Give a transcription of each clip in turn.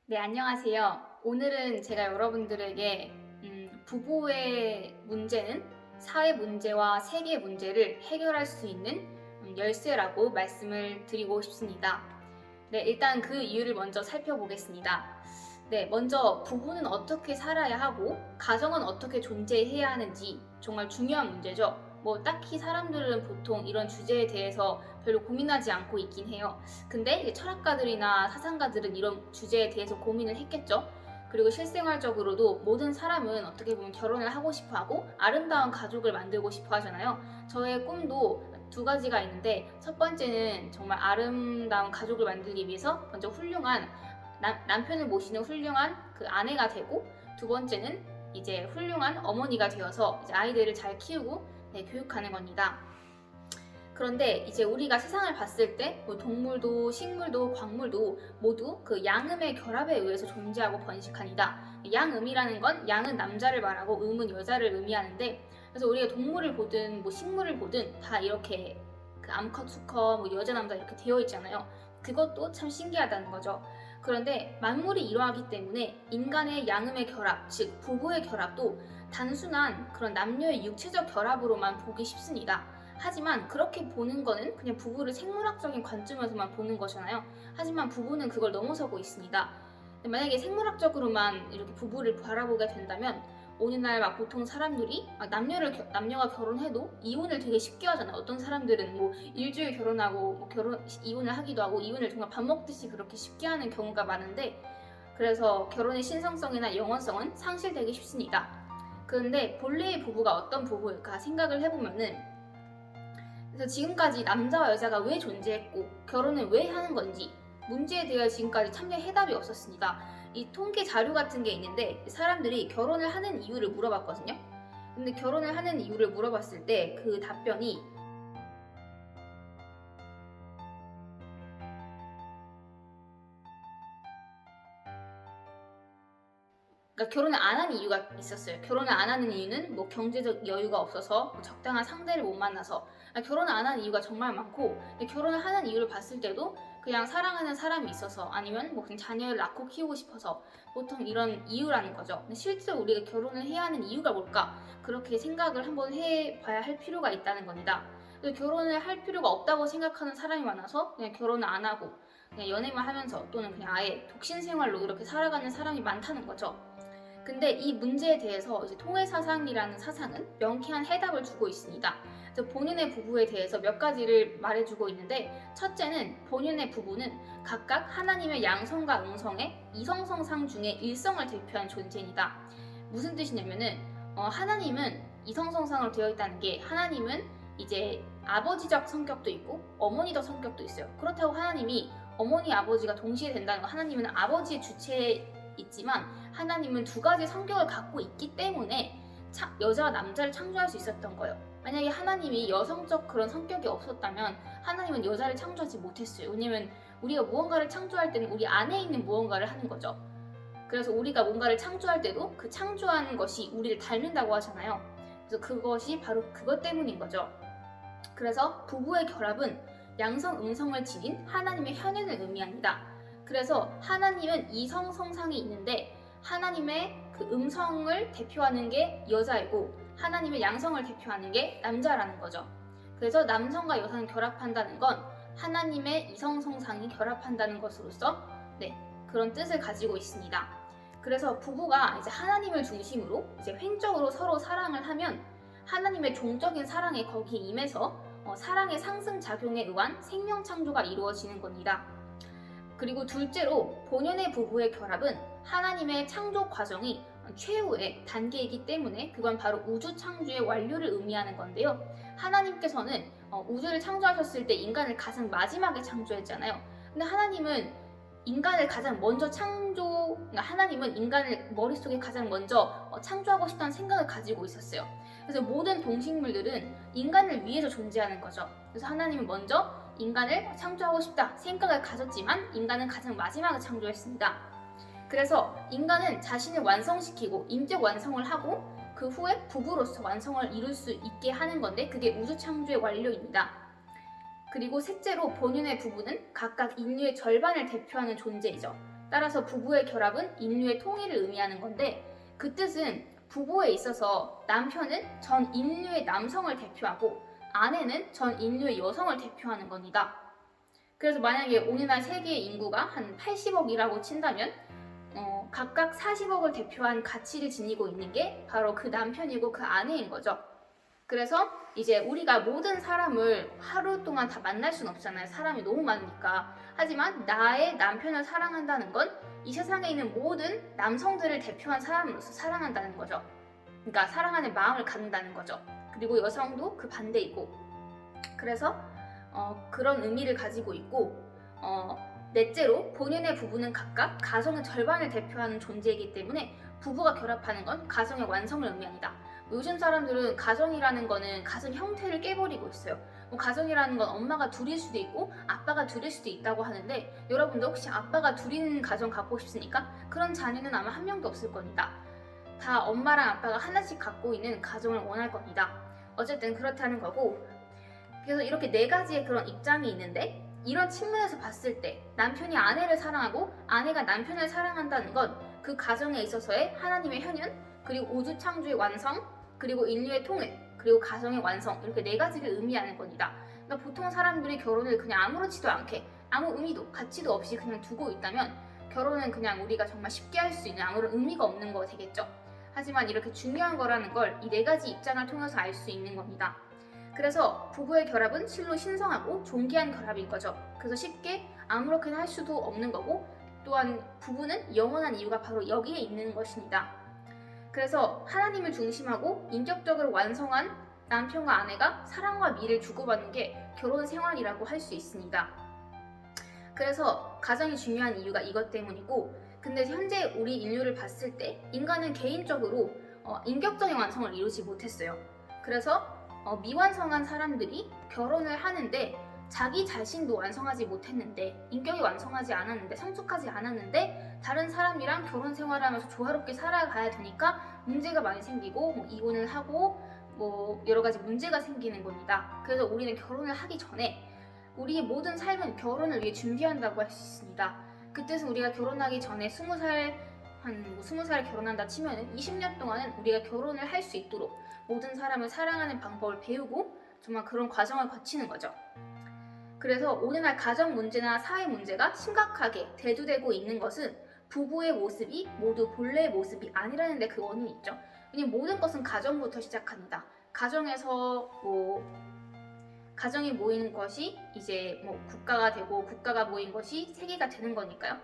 네, 안녕하세요. 오늘은 제가 여러분들에게 부부의 문제는 사회 문제와 세계 문제를 해결할 수 있는 열쇠라고 말씀을 드리고 싶습니다. 네, 일단 그 이유를 먼저 살펴보겠습니다. 네, 먼저 부부는 어떻게 살아야 하고 가정은 어떻게 존재해야 하는지 정말 중요한 문제죠. 뭐 딱히 사람들은 보통 이런 주제에 대해서 별로 고민하지 않고 있긴 해요. 근데 철학가들이나 사상가들은 이런 주제에 대해서 고민을 했겠죠. 그리고 실생활적으로도 모든 사람은 어떻게 보면 결혼을 하고 싶어 하고 아름다운 가족을 만들고 싶어 하잖아요. 저의 꿈도 두 가지가 있는데 첫 번째는 정말 아름다운 가족을 만들기 위해서 먼저 훌륭한 남편을 모시는 훌륭한 그 아내가 되고, 두 번째는 이제 훌륭한 어머니가 되어서 이제 아이들을 잘 키우고 교육하는 겁니다. 그런데 이제 우리가 세상을 봤을 때 뭐 동물도 식물도 광물도 모두 그 양음의 결합에 의해서 존재하고 번식하니다. 양음이라는 건 양은 남자를 말하고 음은 여자를 의미하는데, 그래서 우리가 동물을 보든 뭐 식물을 보든 다 이렇게 그 암컷 수컷 뭐 여자 남자 이렇게 되어 있잖아요. 그것도 참 신기하다는 거죠. 그런데 만물이 이러하기 때문에 인간의 양음의 결합, 즉 부부의 결합도 단순한 그런 남녀의 육체적 결합으로만 보기 쉽습니다. 하지만 그렇게 보는 거는 그냥 부부를 생물학적인 관점에서만 보는 거잖아요. 하지만 부부는 그걸 넘어서고 있습니다. 만약에 생물학적으로만 이렇게 부부를 바라보게 된다면 오늘날 막 보통 사람들이 남녀가 결혼해도 이혼을 되게 쉽게 하잖아요. 어떤 사람들은 뭐 일주일 결혼하고 뭐 이혼을 하기도 하고 이혼을 정말 밥 먹듯이 그렇게 쉽게 하는 경우가 많은데, 그래서 결혼의 신성성이나 영원성은 상실되기 쉽습니다. 그런데 본래의 부부가 어떤 부부일까 생각을 해보면은, 그래서 지금까지 남자와 여자가 왜 존재했고 결혼을 왜 하는 건지 문제에 대해 지금까지 참여 해답이 없었습니다. 이 통계 자료 같은 게 있는데 사람들이 결혼을 하는 이유를 물어봤거든요. 근데 결혼을 하는 이유를 물어봤을 때 그 답변이, 그러니까 결혼을 안 하는 이유가 있었어요. 결혼을 안 하는 이유는 뭐 경제적 여유가 없어서, 뭐 적당한 상대를 못 만나서. 결혼을 안 하는 이유가 정말 많고, 결혼을 하는 이유를 봤을 때도 그냥 사랑하는 사람이 있어서, 아니면 뭐 그냥 자녀를 낳고 키우고 싶어서, 보통 이런 이유라는 거죠. 근데 실제로 우리가 결혼을 해야 하는 이유가 뭘까? 그렇게 생각을 한번 해봐야 할 필요가 있다는 겁니다. 결혼을 할 필요가 없다고 생각하는 사람이 많아서 그냥 결혼을 안 하고 그냥 연애만 하면서, 또는 그냥 아예 독신 생활로 이렇게 살아가는 사람이 많다는 거죠. 근데 이 문제에 대해서 이제 통일사상이라는 사상은 명쾌한 해답을 주고 있습니다. 그래서 본인의 부부에 대해서 몇 가지를 말해주고 있는데, 첫째는 본인의 부부는 각각 하나님의 양성과 음성의 이성성상 중에 일성을 대표한 존재입니다. 무슨 뜻이냐면은 하나님은 이성성상으로 되어 있다는 게, 하나님은 이제 아버지적 성격도 있고 어머니적 성격도 있어요. 그렇다고 하나님이 어머니 아버지가 동시에 된다는 거, 하나님은 아버지의 주체에 있지만 하나님은 두 가지 성격을 갖고 있기 때문에 여자와 남자를 창조할 수 있었던 거예요. 만약에 하나님이 여성적 그런 성격이 없었다면 하나님은 여자를 창조하지 못했어요. 왜냐면 우리가 무언가를 창조할 때는 우리 안에 있는 무언가를 하는 거죠. 그래서 우리가 뭔가를 창조할 때도 그 창조하는 것이 우리를 닮는다고 하잖아요. 그래서 그것이 바로 그것 때문인 거죠. 그래서 부부의 결합은 양성 음성을 지닌 하나님의 현현을 의미합니다. 그래서 하나님은 이성 성상이 있는데 하나님의 그 음성을 대표하는 게 여자이고 하나님의 양성을 대표하는 게 남자라는 거죠. 그래서 남성과 여성이 결합한다는 건 하나님의 이성 성상이 결합한다는 것으로서 그런 뜻을 가지고 있습니다. 그래서 부부가 이제 하나님을 중심으로 이제 횡적으로 서로 사랑을 하면 하나님의 종적인 사랑에 거기에 임해서 사랑의 상승작용에 의한 생명 창조가 이루어지는 겁니다. 그리고 둘째로 본연의 부부의 결합은 하나님의 창조 과정이 최후의 단계이기 때문에 그건 바로 우주 창조의 완료를 의미하는 건데요. 하나님께서는 우주를 창조하셨을 때 인간을 가장 마지막에 창조했잖아요. 근데 하나님은 인간을 가장 먼저 그러니까 하나님은 인간을 머릿속에 가장 먼저 창조하고 싶다는 생각을 가지고 있었어요. 그래서 모든 동식물들은 인간을 위해서 존재하는 거죠. 그래서 하나님은 먼저 인간을 창조하고 싶다 생각을 가졌지만 인간은 가장 마지막에 창조했습니다. 그래서 인간은 자신을 완성시키고 인적 완성을 하고 그 후에 부부로서 완성을 이룰 수 있게 하는 건데, 그게 우주 창조의 완료입니다. 그리고 셋째로 본인의 부부는 각각 인류의 절반을 대표하는 존재이죠. 따라서 부부의 결합은 인류의 통일을 의미하는 건데 그 뜻은 부부에 있어서 남편은 전 인류의 남성을 대표하고 아내는 전 인류의 여성을 대표하는 겁니다. 그래서 만약에 오늘날 세계의 인구가 한 80억이라고 친다면 각각 40억을 대표한 가치를 지니고 있는 게 바로 그 남편이고 그 아내인 거죠. 그래서 이제 우리가 모든 사람을 하루 동안 다 만날 수는 없잖아요. 사람이 너무 많으니까. 하지만 나의 남편을 사랑한다는 건 이 세상에 있는 모든 남성들을 대표한 사람으로서 사랑한다는 거죠. 그러니까 사랑하는 마음을 갖는다는 거죠. 그리고 여성도 그 반대이고. 그래서 그런 의미를 가지고 있고 넷째로 본인의 부부는 각각 가정의 절반을 대표하는 존재이기 때문에 부부가 결합하는 건 가정의 완성을 의미합니다. 요즘 사람들은 가정이라는 거는 가정 형태를 깨버리고 있어요. 가정이라는 건 엄마가 둘일 수도 있고 아빠가 둘일 수도 있다고 하는데 여러분도 혹시 아빠가 둘인 가정 갖고 싶습니까? 그런 자녀는 아마 한 명도 없을 겁니다. 다 엄마랑 아빠가 하나씩 갖고 있는 가정을 원할 겁니다. 어쨌든 그렇다는 거고 그래서 이렇게 네 가지의 그런 입장이 있는데 이런 측면에서 봤을 때 남편이 아내를 사랑하고 아내가 남편을 사랑한다는 건 그 가정에 있어서의 하나님의 현현 그리고 우주 창조의 완성 그리고 인류의 통일 그리고 가정의 완성 이렇게 네 가지를 의미하는 겁니다. 그러니까 보통 사람들이 결혼을 그냥 아무렇지도 않게 아무 의미도 가치도 없이 그냥 두고 있다면 결혼은 그냥 우리가 정말 쉽게 할 수 있는 아무런 의미가 없는 거 되겠죠. 하지만 이렇게 중요한 거라는 걸 이 네 가지 입장을 통해서 알 수 있는 겁니다. 그래서 부부의 결합은 실로 신성하고 존귀한 결합인 거죠. 그래서 쉽게 아무렇게나 할 수도 없는 거고 또한 부부는 영원한 이유가 바로 여기에 있는 것입니다. 그래서 하나님을 중심하고 인격적으로 완성한 남편과 아내가 사랑과 미를 주고받는 게 결혼 생활이라고 할 수 있습니다. 그래서 가정이 중요한 이유가 이것 때문이고 근데 현재 우리 인류를 봤을 때 인간은 개인적으로 인격적인 완성을 이루지 못했어요. 그래서 미완성한 사람들이 결혼을 하는데 자기 자신도 완성하지 못했는데 인격이 완성하지 않았는데 성숙하지 않았는데 다른 사람이랑 결혼 생활을 하면서 조화롭게 살아가야 되니까 문제가 많이 생기고 이혼을 하고 여러 가지 문제가 생기는 겁니다. 그래서 우리는 결혼을 하기 전에 우리의 모든 삶은 결혼을 위해 준비한다고 할 수 있습니다. 그 뜻은 우리가 결혼하기 전에 20살 결혼한다 치면은 20년 동안은 우리가 결혼을 할 수 있도록 모든 사람을 사랑하는 방법을 배우고 정말 그런 과정을 거치는 거죠. 그래서 오늘날 가정 문제나 사회 문제가 심각하게 대두되고 있는 것은 부부의 모습이 모두 본래의 모습이 아니라는 데 그 원인이 있죠. 왜냐면 모든 것은 가정부터 시작합니다. 가정에서 가정이 모이는 것이 이제 국가가 되고 국가가 모인 것이 세계가 되는 거니까요.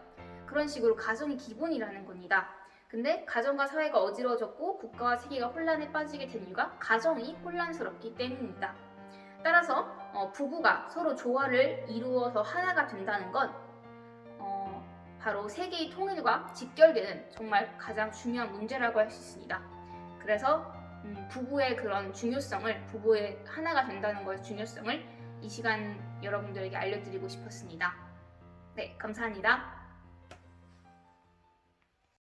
그런 식으로 가정이 기본이라는 겁니다. 근데 가정과 사회가 어지러워졌고 국가와 세계가 혼란에 빠지게 된 이유가 가정이 혼란스럽기 때문입니다. 따라서 부부가 서로 조화를 이루어서 하나가 된다는 건 바로 세계의 통일과 직결되는 정말 가장 중요한 문제라고 할 수 있습니다. 그래서 부부의 그런 중요성을 부부의 하나가 된다는 것의 중요성을 이 시간 여러분들에게 알려드리고 싶었습니다. 네, 감사합니다.